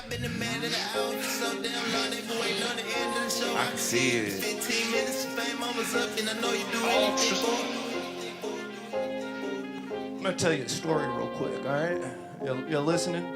I've been the man of the hour for so damn long. They been waiting on the end of the show. I can see it. 15 minutes of fame, I was up, and I know you do anything for it. I'm gonna tell you a story real quick, all right? You're listening?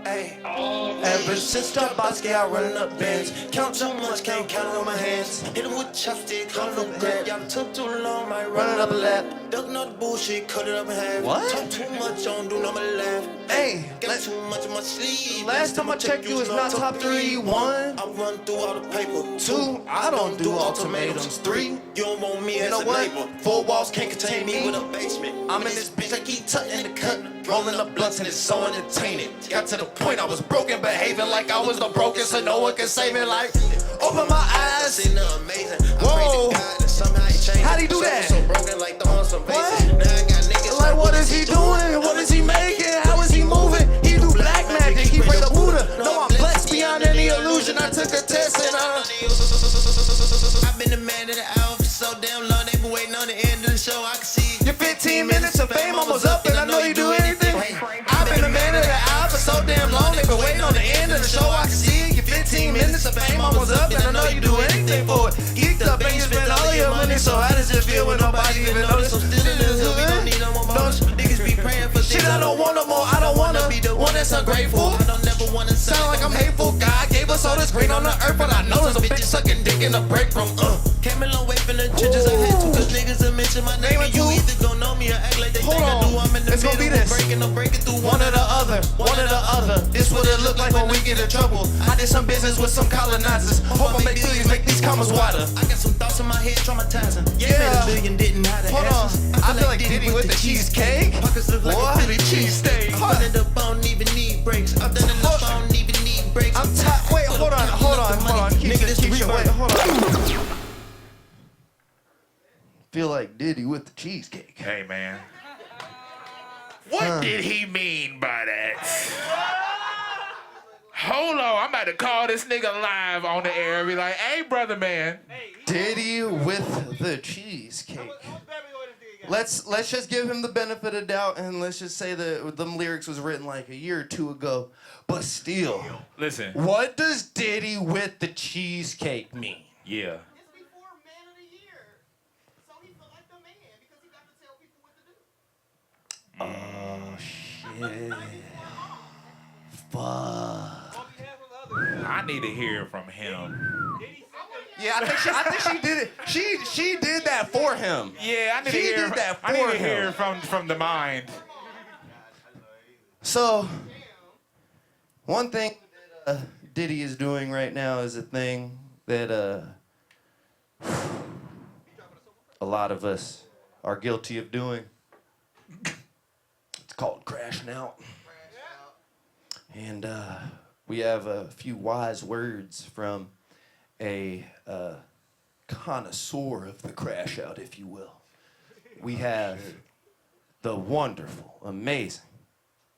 Hey, ever since Starbucks, I run up bands. Count too much, can't count it on my hands. Hit him with chopstick, cut it grab. Y'all took too long, might run it up a lap. Ducking all the bullshit, cut it up in half. What? Talk too much, don't do no more laugh. Hey, got too much in my sleeve. Last time I checked, you was not top 3. 1, I run through all the paper. 2, I don't do ultimatums. 3, you don't want me as know a what? neighbor. 4 walls can't contain me With a basement. I'm in this bitch, I keep tutting the cut. Rolling up blunts and it's so entertaining. Got to the point I was broken, behaving like I was the broken, so no one can save me. Like, open my eyes. Seen the amazing. Whoa. How'd he do that? So broken like the on some bases. Now I got niggas Like, what is he doing? What is he making? How is he moving? He do black magic. He pray the Buddha. No, I'm blessed beyond any illusion. I took a test and I've been the man of the hour for so damn long. They been waiting on the end of the show. I can see your 15 minutes of fame almost up, and I know you do anything. I've been the man of the hour for so damn long. They've been waiting on the end of the show. I can see it. Your 15 minutes of fame almost up, and I know you do anything for it. Geeked up and you spend all of your money, so how does it feel when nobody even notice? I'm still in the hood. We don't need no more bonus. Niggas be praying for shit. I don't want no more. I don't wanna be the one that's ungrateful. I don't never wanna sound like I'm hateful. God gave us all this green on the earth, but I know there's a bitch sucking dick in a break from Came a long way from the trenches. I had to, cause niggas will mention my name. And you either gon' know me or act like they think I do. I'm in the middle, breaking or breaking through one or the other, one or the other. This what it look like when we get in trouble. I did some business with some colonizers. Hope I make billions, make these commas wider. I got some thoughts in my head, traumatizing. Yeah. Made a billion, didn't have the Hold answers. on. I feel like Diddy with the cheesecake. Pockets look like What? a Philly cheesesteak. I've done it up, I don't even need breaks. I've done it up, I don't even need breaks. I'm tired. Wait, hold on. Keisha, wait, hold on. Feel like Diddy with the cheesecake. Hey, man. What did he mean by that? Hold on, I'm about to call this nigga live on the air and be like, hey, brother, man. Diddy with the cheesecake. Let's just give him the benefit of doubt and let's just say that them lyrics was written like a year or 2 ago. But still, Listen. what does Diddy with the cheesecake mean? Yeah. It's before Man of the Year. So he felt like the man because he got to tell people what to do. Oh, shit. Fuck. I need to hear from him. Yeah, I think she did it. She did that for him. Yeah, I need She to hear. did that I need for to hear him. from the mind. So, one thing that Diddy is doing right now is a thing that a lot of us are guilty of doing. It's called crashing out. And we have a few wise words from a connoisseur of the crash out, if you will. We have the wonderful, amazing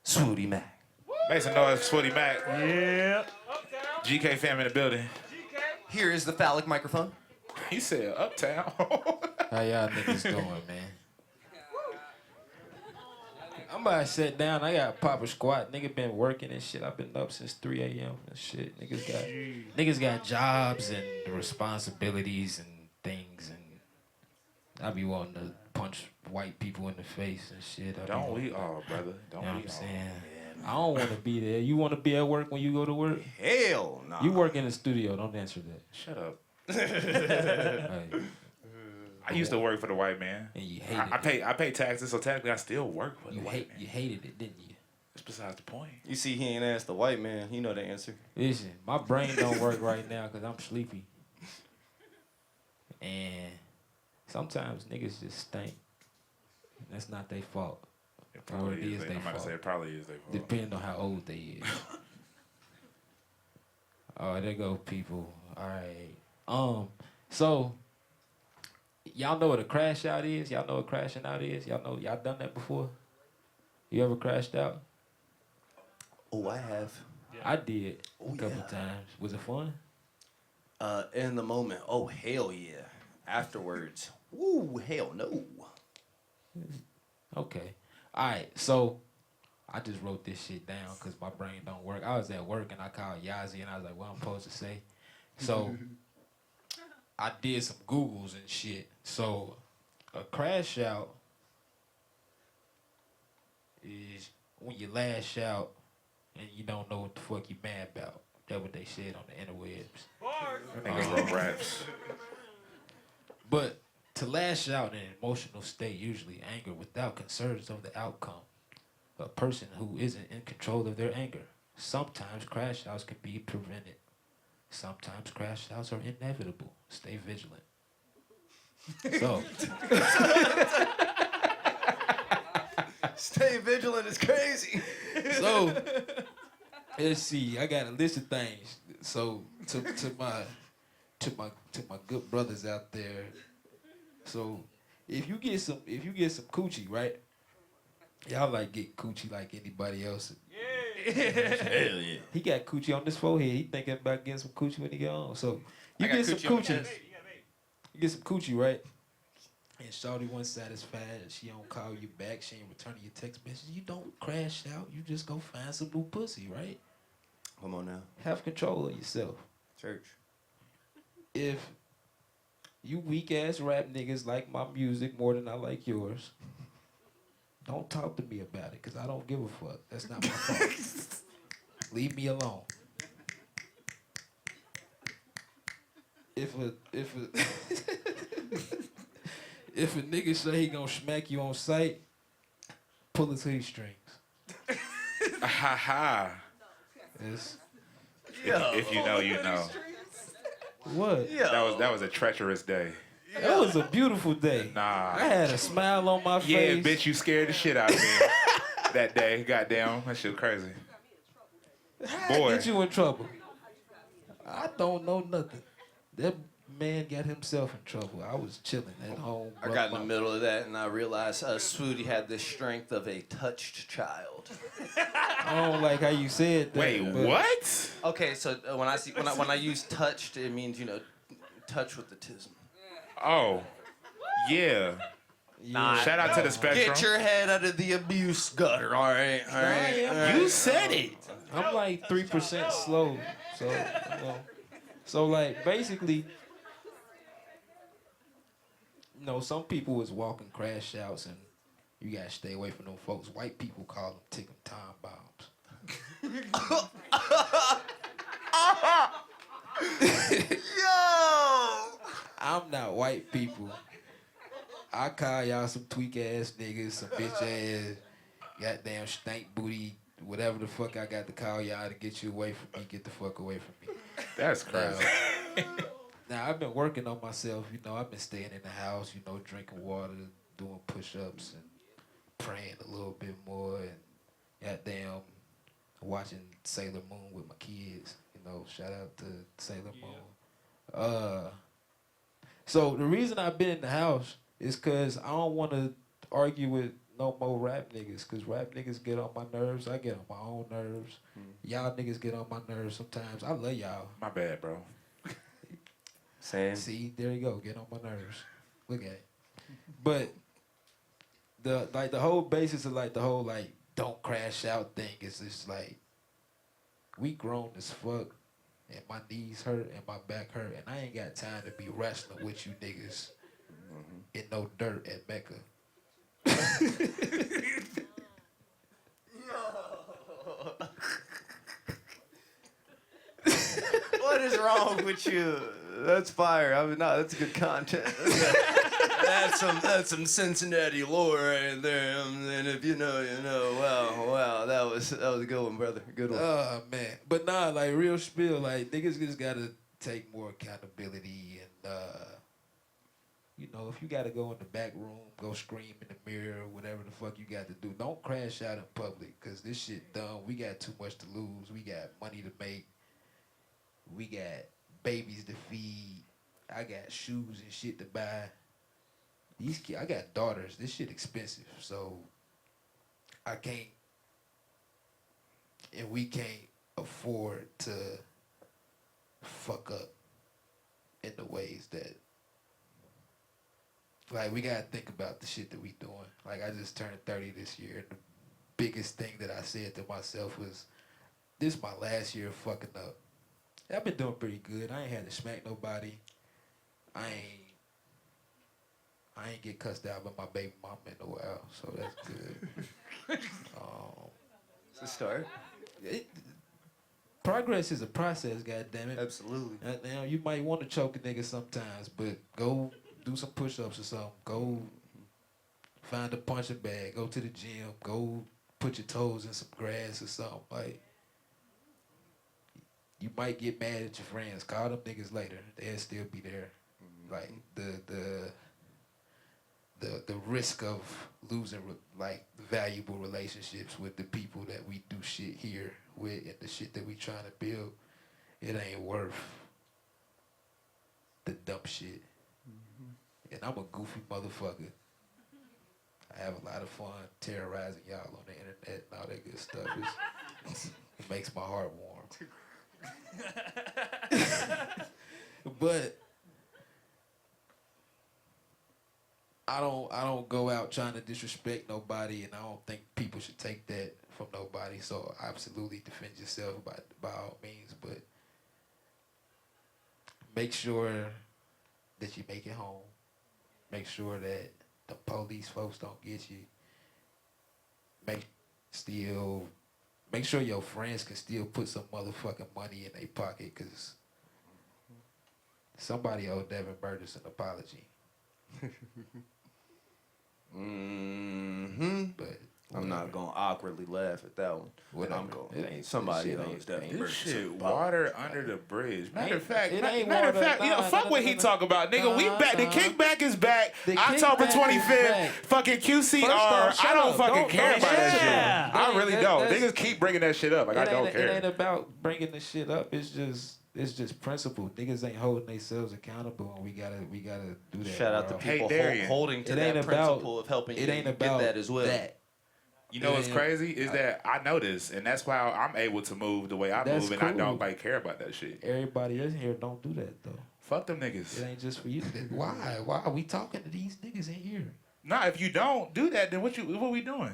Swooty Mac. Make some noise for Swooty Mac. Yeah. GK fam in the building. Here is the phallic microphone. He said uptown. How y'all niggas doing, man? I'm about to sit down. I got pop a squat. Nigga been working and shit. I've been up since 3 a.m. and shit. Niggas got jobs and responsibilities and things, and I be wanting to punch white people in the face and shit. Don't we all, brother? Don't You know we what I'm all? saying? I don't want to be there. You want to be at work when you go to work? Hell no. You work in the studio. Don't answer that. Shut up. Hey, I used to work for the white man. and you hated I pay taxes, so technically I still work for it. the white man. You hated it, didn't you? That's besides the point. You see, he ain't asked the white man. He know the answer. Listen, my brain don't work right now because I'm sleepy. And sometimes niggas just stink. That's not their fault. It probably Or it is. is I'm their about to fault. say it probably is their fault. Depending on how old they is. Oh, there go people. All right. So y'all know what a crash out is? Y'all know what crashing out is? Y'all done that before? You ever crashed out? Oh, I have. I did Oh, a couple yeah. times. Was it fun? In the moment, oh, hell yeah. Afterwards, woo, hell no. Okay. All right. So I just wrote this shit down because my brain don't work. I was at work and I called Yazi and I was like, what I'm supposed to say? So I did some Googles and shit. So a crash out is when you lash out and you don't know what the fuck you mad about. That's what they said on the interwebs. Niggas wrote raps. But to lash out in an emotional state, usually anger without concerns of the outcome. A person who isn't in control of their anger. Sometimes crash outs can be prevented. Sometimes crash outs are inevitable. Stay vigilant. So, Stay vigilant is crazy. so let's see. I got a list of things. So to my good brothers out there. So if you get some coochie, right? Y'all like get coochie like anybody else. Hell yeah. He got coochie on his forehead. He thinking about getting some coochie when he get home. So you get some coochie. You get some coochie, right? And shawty wasn't satisfied. She don't call you back. She ain't returning your text message. You don't crash out. You just go find some new pussy, right? Come on now. Have control of yourself. Church. If you weak ass rap niggas like my music more than I like yours, don't talk to me about it, cause I don't give a fuck. That's not my fault. Leave me alone. If a if a nigga say he gonna smack you on sight, pull his strings. Ha ha. Yes. If you know, you know. What? That was a treacherous day. That was a beautiful day. Nah. I had a smile on my Yeah, face. bitch, you scared the shit out of me that day. Goddamn, that shit was crazy. How Boy. get you in trouble? I don't know nothing. That man got himself in trouble. I was chilling at home. I got in the middle of that and I realized Swooty had the strength of a touched child. I don't like how you said that. Wait, but what? Okay, so when I use touched, it means touch with the tism. Oh, yeah. Yeah. Shout out to the spectrum. Get your head out of the abuse gutter, all right? All right. You said it. I'm like 3% slow. So, so like basically, some people is walking crash outs and you gotta stay away from them folks. White people call them ticking time bombs. Yo! I'm not white people. I call y'all some tweak ass niggas, some bitch ass, goddamn stank booty, whatever the fuck I got to call y'all to get you away from me. Get the fuck away from me. That's crazy. Now I've been working on myself. I've been staying in the house. Drinking water, doing push-ups, and praying a little bit more, and goddamn watching Sailor Moon with my kids. Shout out to Sailor Moon. So the reason I've been in the house is because I don't want to argue with no more rap niggas, because rap niggas get on my nerves. I get on my own nerves. Y'all niggas get on my nerves sometimes. I love y'all. My bad, bro. Same. See, there you go. Get on my nerves. Look at it. But the whole basis of the whole don't crash out thing is just we grown as fuck, and my knees hurt and my back hurt, and I ain't got time to be wrestling with you niggas in no dirt at Mecca. What is wrong with you? That's fire. I mean, no, that's good content. That's some Cincinnati lore right there. And if you know, you know. Wow, that was a good one, brother. Good one. Oh man, but nah, real spill, niggas just gotta take more accountability, and if you gotta go in the back room, go scream in the mirror, whatever the fuck you got to do. Don't crash out in public, cause this shit done. We got too much to lose. We got money to make. We got babies to feed. I got shoes and shit to buy. These kids, I got daughters. This shit expensive, so I can't, and we can't afford to fuck up in the ways that, we gotta think about the shit that we doing. I just turned 30 this year, and the biggest thing that I said to myself was, this is my last year of fucking up. I've been doing pretty good. I ain't had to smack nobody. I ain't get cussed out by my baby mama in a while, so that's good. It's a start. Progress is a process, goddammit. Absolutely. Now, you might want to choke a nigga sometimes, but go do some push-ups or something. Go find a punching bag. Go to the gym. Go put your toes in some grass or something. Like, you might get mad at your friends. Call them niggas later. They'll still be there. Like, the risk of losing like valuable relationships with the people that we do shit here with and the shit that we trying to build, it ain't worth the dumb shit. And I'm a goofy motherfucker. I have a lot of fun terrorizing y'all on the internet and all that good stuff. It makes my heart warm. But I don't go out trying to disrespect nobody, and I don't think people should take that from nobody. So absolutely defend yourself by all means, but make sure that you make it home. Make sure that the police folks don't get you. Make sure your friends can still put some motherfucking money in their pocket, because somebody owe Devin Burgess an apology. But I'm not gonna awkwardly laugh at that one. Whatever. I'm going. It ain't Somebody shit owes Devin This Burgess shit some water under the bridge. Matter of fact, it ain't matter of water. fact, Nah, fuck what he talk about, nigga. We back. The nah. kickback is back. The October kickback is 25th. back. Fucking QCR. First off, shut I don't up. fucking care Don't about that shit. Yeah. I really That- don't. that's- Niggas keep bringing that shit up. Like I don't It care. ain't about bringing the shit up. It's just principle. Niggas ain't holding themselves accountable, and we gotta do that. Shout out to bro. Hey, people Darian. holding to It that ain't principle about- of helping It you ain't get about that as well. that. You know what's Yeah. crazy is that I know this, and that's why I'm able to move the way I That's move, and I cool. don't like care about that shit. Everybody in here don't do that though. Fuck them niggas. It ain't just for you. Why? Why are we talking to these niggas in here? Nah, if you don't do that, then what we doing?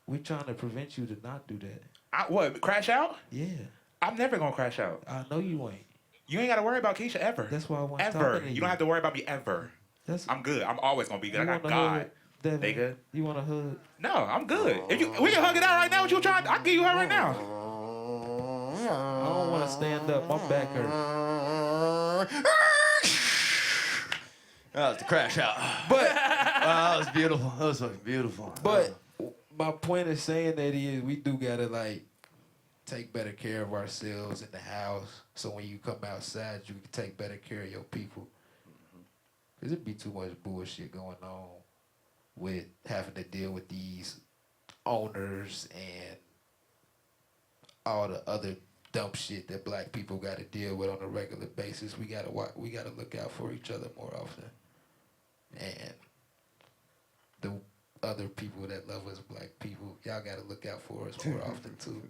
We trying to prevent you to not do that. What? Crash out? Yeah, I'm never gonna crash out. I know you ain't. You ain't gotta worry about Keisha ever. That's why I want Ever. talking to You you. don't have to worry about me ever. That's, I'm good. I'm always gonna be good. I you got want a God. hug, Devin? Nigga. You want a hug? No, I'm good. If we can hug it out right now, what you trying? I'll give you her right now. I don't want to stand up. My back hurt. That was the crash out. But Wow, that was beautiful. That was fucking beautiful. But my point is saying that is we do gotta like take better care of ourselves in the house, so when you come outside, you can take better care of your people. Cause it'd be too much bullshit going on with having to deal with these owners and all the other dumb shit that black people got to deal with on a regular basis. We gotta look out for each other more often, and the other people that love us, black people, y'all gotta look out for us more often too.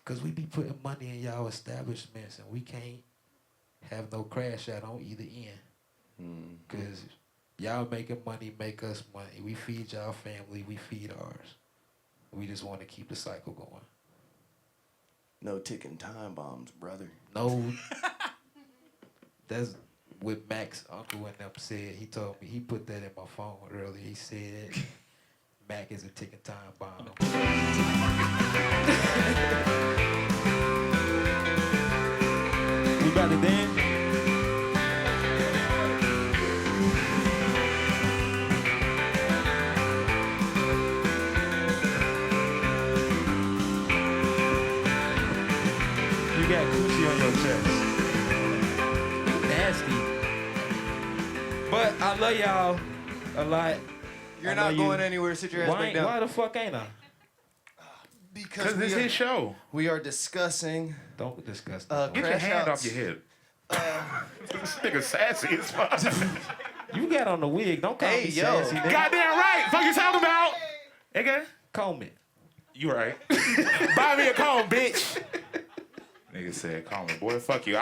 Cause we be putting money in y'all establishments, and we can't have no crash out on either end. Cause y'all making money, make us money. We feed y'all family, we feed ours. We just want to keep the cycle going. No ticking time bombs, brother. No, that's what Mac's uncle and them said. He told me, he put that in my phone earlier. He said, Mac is a ticking time bomb. We about to dance? You got coochie on your chest. You nasty. But I love y'all a lot. You're I know not going you- anywhere. Sit your ass back down. Why the fuck ain't I? Because this is his show. We are discussing. Don't discuss that. Get your Crash hand outs. off your hip. This nigga sassy as fuck. You got on the wig. Don't call Hey, me yo. sassy. Nigga. Goddamn right. Fuck you talking about? Nigga. Comb it. You right. Buy me a comb, bitch. Nigga said, call me, boy, fuck you.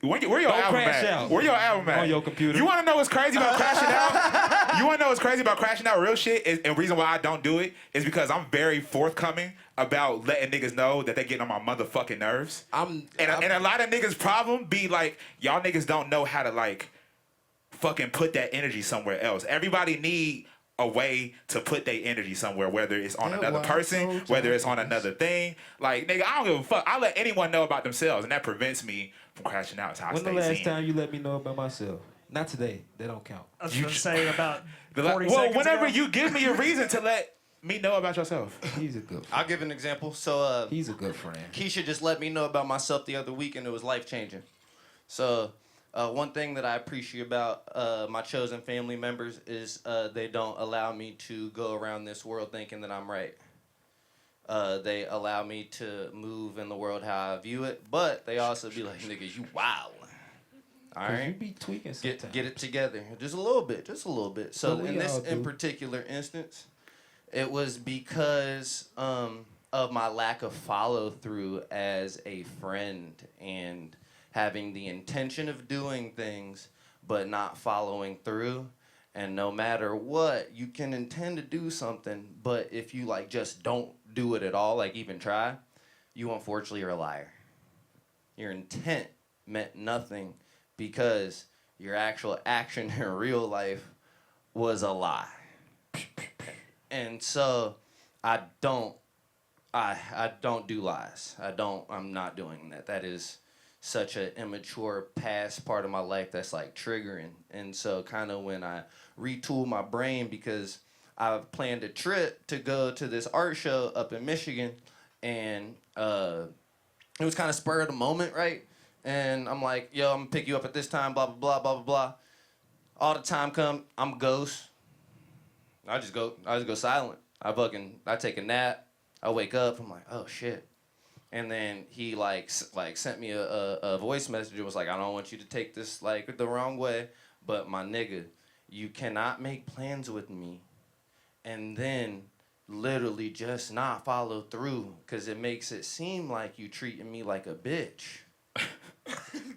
Where your Don't album crash at? out. Where your album at? On your computer. You want to know what's crazy about crashing out? You want to know what's crazy about crashing out? Real shit, and the reason why I don't do it is because I'm very forthcoming about letting niggas know that they getting on my motherfucking nerves. And a lot of niggas' problem be like, y'all niggas don't know how to like fucking put that energy somewhere else. Everybody need a way to put their energy somewhere, whether it's on another person, whether it's on another thing. Like, nigga, I don't give a fuck. I let anyone know about themselves, and that prevents me from crashing out. It's how I When stay the last seen. time you let me know about myself? Not today. That don't count. I was going to say about 40 Well, seconds whenever ago. you give me a reason to let me know about yourself. He's a good friend. I'll give an example. So, He's a good friend. Keisha just let me know about myself the other week, and it was life-changing. So, one thing that I appreciate about my chosen family members is they don't allow me to go around this world thinking that I'm right. They allow me to move in the world how I view it, but they also be like, nigga, you wild. All You right? be tweaking sometimes. Get it together. Just a little bit. So But we in this all do. in particular instance, it was because of my lack of follow-through as a friend and having the intention of doing things but not following through. And no matter what, you can intend to do something, but if you like just don't do it at all, like even try, you unfortunately are a liar. Your intent meant nothing because your actual action in real life was a lie. And so I don't do lies. I'm not doing that. That is such an immature past part of my life that's like triggering. And so kind of when I retool my brain, because I've planned a trip to go to this art show up in Michigan, and it was kind of spur of the moment, right? And I'm like, yo, I'm gonna pick you up at this time, blah, blah, blah, blah, blah, blah. All the time come, I'm a ghost. I just go silent. I take a nap. I wake up, I'm like, oh shit. And then he like sent me a voice message. It was like, I don't want you to take this like the wrong way, but my nigga, you cannot make plans with me and then literally just not follow through, because it makes it seem like you treating me like a bitch.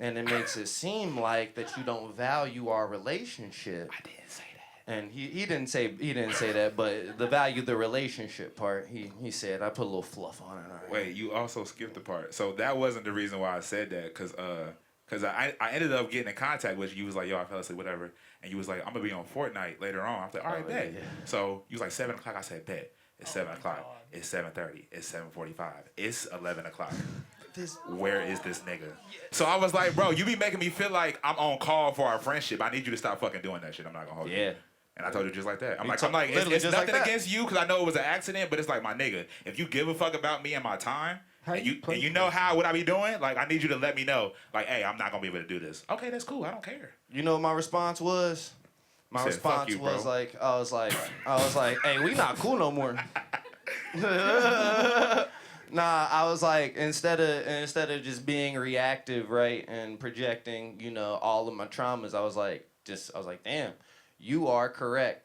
And it makes it seem like that you don't value our relationship. I didn't say that. And he didn't say that, but the value the relationship part, he said, I put a little fluff on it. All right. Wait, you also skipped the part. So that wasn't the reason why I said that, because I ended up getting in contact with you. You was like, yo, I fell asleep, whatever. And you was like, I'm going to be on Fortnite later on. I was like, all right, bet. Yeah. So you was like, 7 o'clock. I said, bet. It's 7 o'clock. God. It's 7:30. It's 7:45. It's 11 o'clock. Where is this nigga? So I was like, bro, you be making me feel like I'm on call for our friendship. I need you to stop fucking doing that shit. I'm not going to hold you. Yeah. And I told you just like that. I'm like, literally it's just like nothing that. against you, because I know it was an accident, but it's like, my nigga, if you give a fuck about me and my time, and you know what I be doing, like, I need you to let me know, like, hey, I'm not gonna be able to do this. Okay, that's cool. I don't care. You know what my response was? My said, response "Fuck you, was bro." like, I was like, hey, we not cool no more. Nah, I was like, instead of just being reactive, right, and projecting, all of my traumas, I was like, damn, you are correct.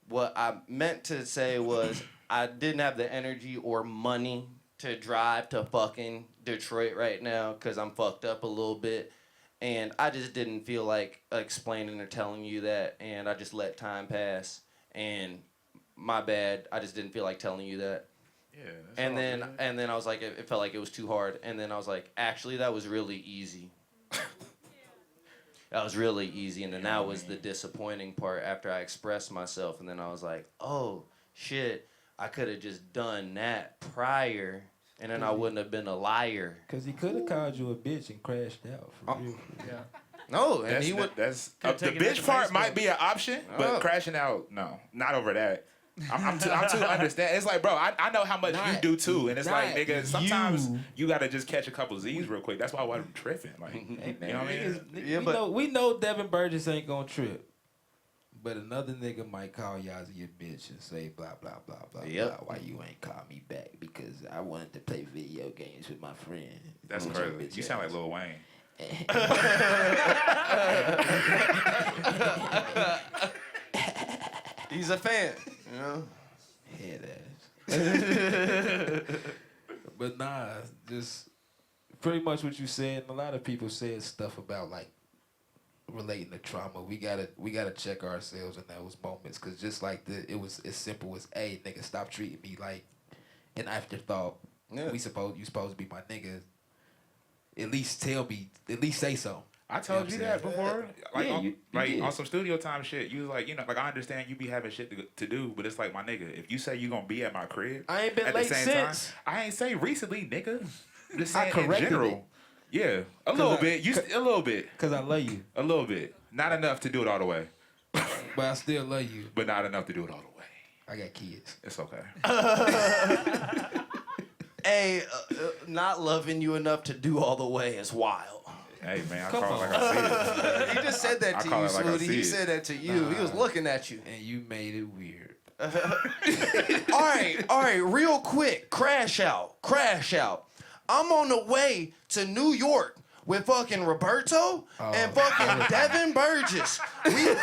What I meant to say was I didn't have the energy or money to drive to fucking Detroit right now because I'm fucked up a little bit. And I just didn't feel like explaining or telling you that, and I just let time pass. And my bad, I just didn't feel like telling you that. Yeah. And then I was like, it felt like it was too hard. And then I was like, actually, that was really easy. That was really easy. And then that was the disappointing part after I expressed myself. And then I was like, oh, shit, I could have just done that prior, and then I wouldn't have been a liar. Because he could have called you a bitch and crashed out. For real. Yeah. No, and That's, he would. that's Could've the taken that bitch to part Facebook. might be an option, but Oh. crashing out, no, not over that. I'm too understand. It's like, bro, I know how much you Not- do too, and it's like, not nigga, sometimes you. you gotta just catch a couple Z's real quick. That's why I wasn't tripping. Like, Hey, man, you know what I mean? niggas, Yeah, but- we know Devin Burgess ain't gonna trip. But another nigga might call Yazi a bitch and say blah, blah, blah, blah, Yep. blah. Why you ain't call me back? Because I wanted to play video games with my friend. That's With your crazy. bitch You sound like ass. Lil Wayne. He's a fan, you know. Head ass. But nah, just pretty much what you said. And a lot of people said stuff about like relating to trauma. We gotta check ourselves in those moments, cause just like it was as simple as, hey, nigga, stop treating me like an afterthought. Yeah. You supposed to be my nigga. At least tell me. At least say so. I told you that before. Like, yeah, you on some studio time shit, you was like, like I understand you be having shit to do, but it's like, my nigga, if you say you gonna be at my crib, I ain't been at late the same since. time, I ain't say recently, nigga. I'm just I saying in general. it. Yeah, a little bit. A little bit. Cause I love you. A little bit. Not enough to do it all the way. But I still love you. But not enough to do it all the way. I got kids. It's okay. Hey, not loving you enough to do all the way is wild. Hey, man, I call it like I see it. He just said that to you, Swooty. He said that to you. He was looking at you. And you made it weird. All right, real quick. Crash out. I'm on the way to New York with fucking Roberto and fucking Devin Burgess. We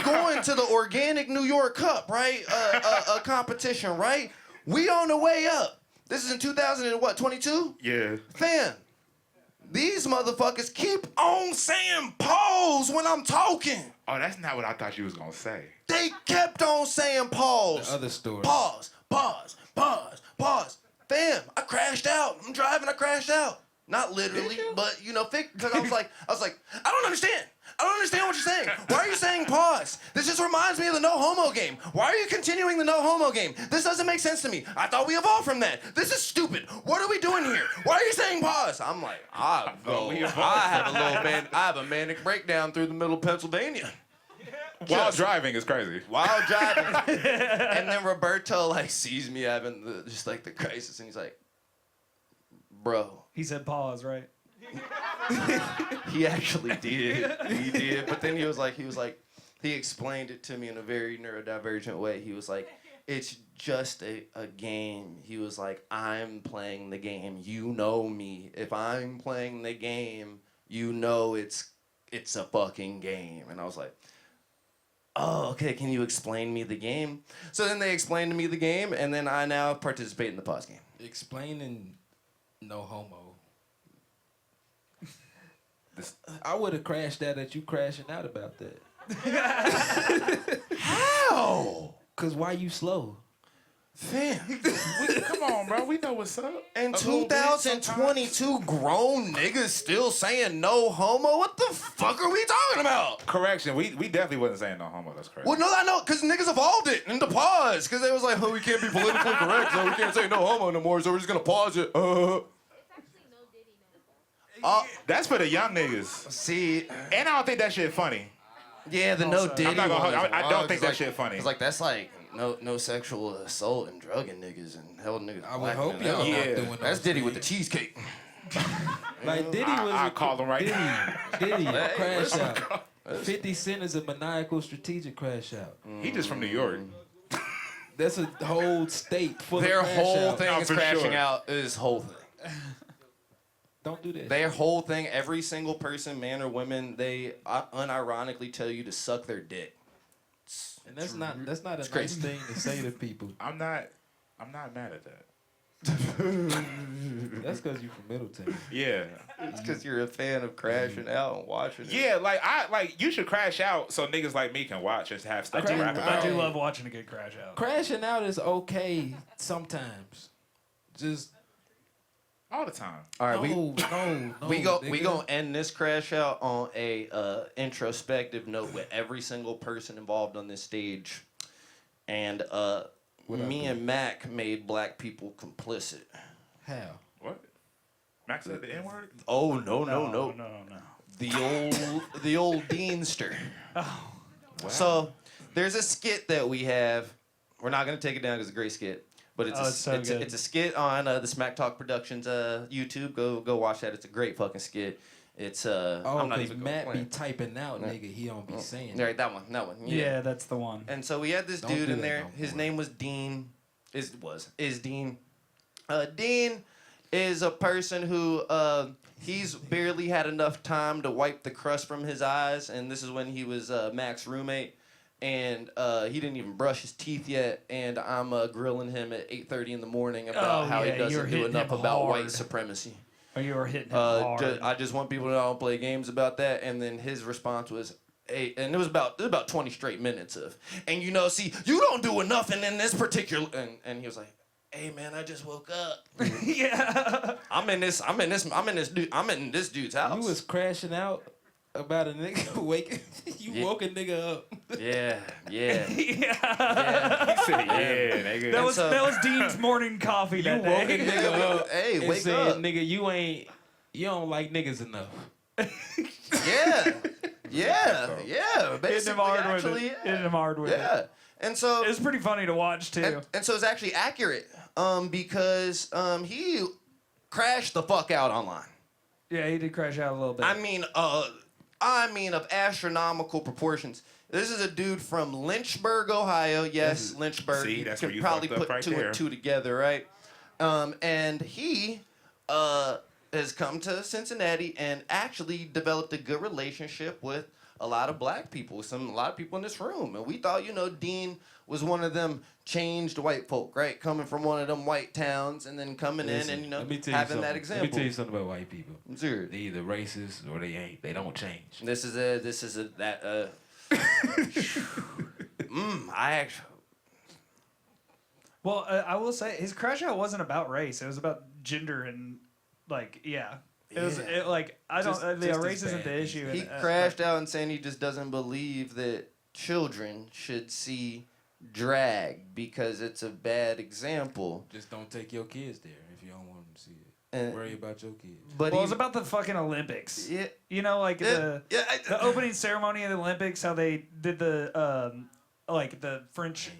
going to the Organic New York Cup, right? A competition, right? We on the way up. This is in 2022? Yeah. Fam, these motherfuckers keep on saying pause when I'm talking. Oh, that's not what I thought you was gonna say. They kept on saying pause. The other story. Pause. Fam, I crashed out. I'm driving, I crashed out. Not literally, but because I was like, I don't understand. I don't understand what you're saying. Why are you saying pause? This just reminds me of the no homo game. Why are you continuing the no homo game? This doesn't make sense to me. I thought we evolved from that. This is stupid. What are we doing here? Why are you saying pause? I'm like, I have a manic breakdown through the middle of Pennsylvania. While driving is crazy. While driving. And then Roberto sees me having the crisis, and he's like, bro. He said pause, right? He actually did. He did. But then he explained it to me in a very neurodivergent way. He was like, it's just a game. He was like, I'm playing the game. You know me. If I'm playing the game, you know it's a fucking game. And I was like, oh, okay, can you explain me the game? So then they explained to me the game, and then I now participate in the pause game. Explaining no homo. I would have crashed out at you crashing out about that. How? Cause why you slow? Fam. Come on, bro. We know what's up. In 2022, grown niggas still saying no homo? What the fuck are we talking about? Correction. We definitely wasn't saying no homo. That's crazy. Well, no, I know, because niggas evolved it into pause. Because they was like, oh, we can't be politically correct, so we can't say no homo no more, so we're just going to pause it. That's for the young niggas. See. And I don't think that shit funny. Yeah, the no Diddy. I'm not gonna. I don't think that shit funny. It's that's no sexual assault and drugging niggas and hell niggas. I would hope y'all not doing that's Diddy with the cheesecake. Like Diddy was. I call him right Diddy, crash out. 50 Cent is a maniacal strategic crash out. He just from New York. That's a whole state full Their of crash whole out. thing is crashing out. Is whole thing. Don't do that. Their whole thing, every single person, man or woman, they unironically tell you to suck their dick. And that's not a nice crazy thing to say to people. I'm not mad at that. That's because you're from Middleton. Yeah. It's because you're a fan of crashing out and watching it. Yeah, you should crash out so niggas like me can watch and have stuff to rap about. I do love watching a good crash out. Crashing out is okay sometimes. Just all the time. All right, no, we gonna end this crash out on a introspective note with every single person involved on this stage, and me and Mac made black people complicit. How? What? Mac said the N-word? Oh no. The old Deanster. Oh. Wow. So there's a skit that we have. We're not gonna take it down because it's a great skit. But it's a skit on the Smack Talk Productions YouTube. Go watch that. It's a great fucking skit. It's I'm not even Matt be typing out, nigga. He don't be saying. Right, that one. Yeah, that's the one. And so we had this dude in there. His name was Dean. Is Dean. Dean is a person who he's barely had enough time to wipe the crust from his eyes, and this is when he was Mac's roommate. And he didn't even brush his teeth yet, and I'm grilling him at 8:30 in the morning about how he doesn't do enough about white supremacy. Oh, you were hitting him hard. I just want people to know I don't play games about that. And then his response was, hey, and it was about 20 straight minutes of, and see, you don't do enough, and in this particular, and he was like, hey man, I just woke up. Yeah. I'm in this dude's house. You was crashing out about a nigga waking. You woke a nigga up. Yeah. He said, yeah, nigga. That was Dean's morning coffee You that woke a day. nigga up. Hey, and wake said, up. Nigga, you don't like niggas enough. Yeah. Hitting Basically, him hard actually, with it. Hitting him hard with yeah. it. And so It was pretty funny to watch too. and so it's actually accurate, because he crashed the fuck out online. Yeah, he did crash out a little bit. I mean of astronomical proportions. This is a dude from Lynchburg, Ohio. Yes, Lynchburg. See, that's you where could you probably fucked up put right two there. and two together, right? And he has come to Cincinnati and actually developed a good relationship with a lot of black people, a lot of people in this room. And we thought, Dean was one of them changed white folk, right? Coming from one of them white towns and then coming in and, Let me tell you having that something. example. Let me tell you something about white people. Sure. They either racist or they ain't. They don't change. I actually. Well, I will say his crash out wasn't about race. It was about gender and It was race isn't the issue. He crashed out and saying he just doesn't believe that children should see drag because it's a bad example. Just don't take your kids there if you don't want them to see it. And- Worry about your kids. But Well, it was about the fucking Olympics. Yeah. The opening ceremony of the Olympics, how they did the French.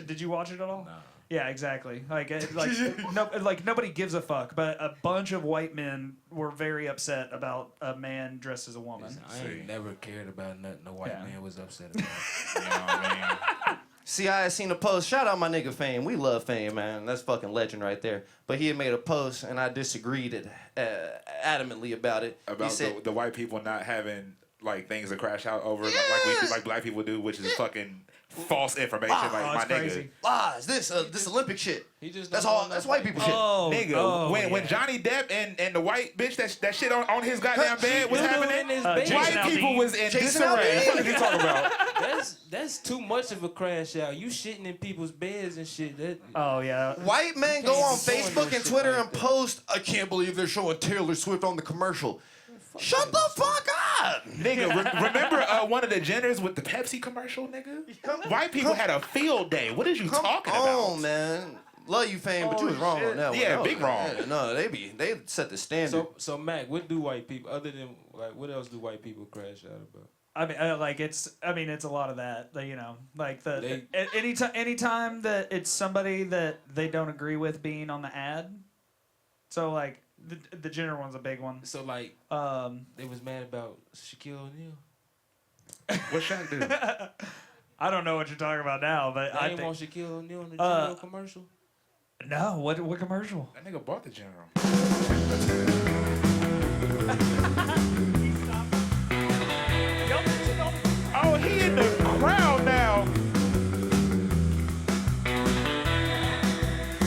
Did you watch it at all? Nah. Yeah, exactly. Nobody gives a fuck, but a bunch of white men were very upset about a man dressed as a woman. Listen, I ain't never cared about nothing no white man was upset about. You know what I mean? See, I had seen a post. Shout out my nigga Fame. We love Fame, man. That's fucking legend right there. But he had made a post, and I disagreed adamantly about it. About he said, the white people not having like things to crash out over, Yes! like black people do, which is fucking false information. Wow, like my it's nigga. crazy. lies, this Olympic shit. He just That's don't all. want That's no white people shit. Nigga, when Johnny Depp and the white bitch that shit on his goddamn bed was happening, Jason white Aldean. people was in Jason disarray. Aldean. What are you talking about? That's too much of a crash out. You shitting in people's beds and shit. That Oh yeah. White men go on be doing Facebook no and shit Twitter like and that. post, I can't believe they're showing Taylor Swift on the commercial. Shut the fuck up! Nigga, remember one of the Jenners with the Pepsi commercial, nigga? White people had a field day. What is you talking about? Oh man, love you, Fame, but you was wrong on that one. Yeah, No, big wrong. yeah, no, they set the standard. So Mac, what do white people other than what else do white people crash out about? It's a lot of that. Anytime that it's somebody that they don't agree with being on the ad. So like the Jenner one's a big one. So they was mad about Shaquille O'Neal. What Shaq do? I don't know what you're talking about now, but They I ain't think want Shaquille O'Neal in the General commercial. no. What commercial? That nigga bought the General. Oh, he in the crowd now.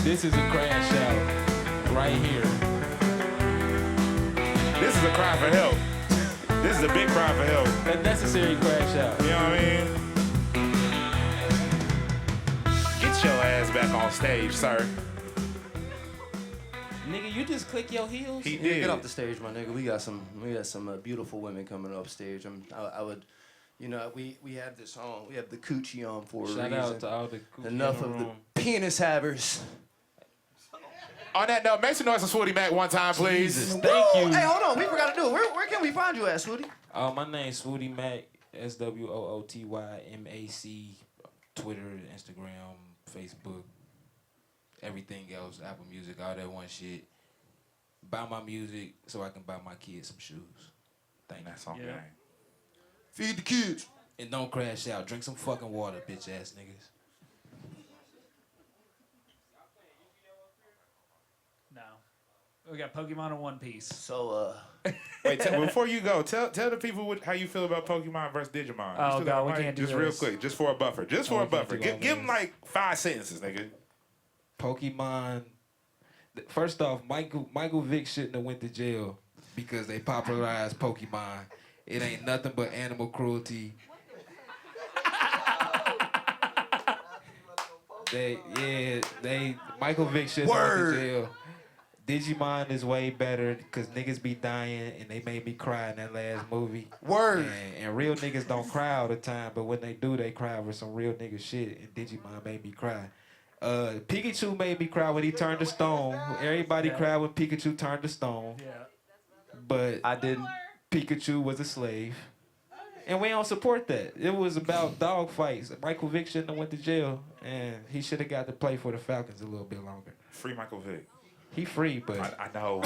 This is a crash out right here. This is a cry for help. This is a big cry for help. A necessary crash out. You know what I mean? Get your ass back on stage, sir. Nigga, you just click your heels. He Yeah, did. get off the stage, my nigga. We got some beautiful women coming up stage. I would, we have this on. We have the coochie on for a Shout reason. out to all the coochie Enough in the of the room. penis havers. On that note, make some noise for Swooty Mac one time, please. Jesus, Woo! thank you. Hey, hold on. We forgot to do it. Where can we find you at, Swooty? My name's Swooty Mac, SWOOTYMAC, Twitter, Instagram, Facebook, everything else, Apple Music, all that one shit. Buy my music so I can buy my kids some shoes. Thank you. That song, Yeah. gang. Feed the kids. And don't crash out. Drink some fucking water, bitch ass niggas. No. We got Pokemon in One Piece. So, Wait, before you go, tell the people how you feel about Pokemon versus Digimon. Oh, You still got God, a we mic? can't do Just real this. quick, just for a buffer. Just for Oh, a we can't buffer. do all Give them this. like 5 sentences, nigga. Pokemon First off, Michael Vick shouldn't have went to jail because they popularized Pokemon. It ain't nothing but animal cruelty. Michael Vick shouldn't have went to jail. Digimon is way better because niggas be dying and they made me cry in that last movie. Word. And real niggas don't cry all the time, but when they do, they cry over some real nigga shit. And Digimon made me cry. Pikachu made me cry when he turned to stone. Everybody cried when Pikachu turned to stone. Yeah. But I didn't. Pikachu was a slave. And we don't support that. It was about dog fights. Michael Vick shouldn't have went to jail. And he should have got to play for the Falcons a little bit longer. Free Michael Vick. He free, but... I know.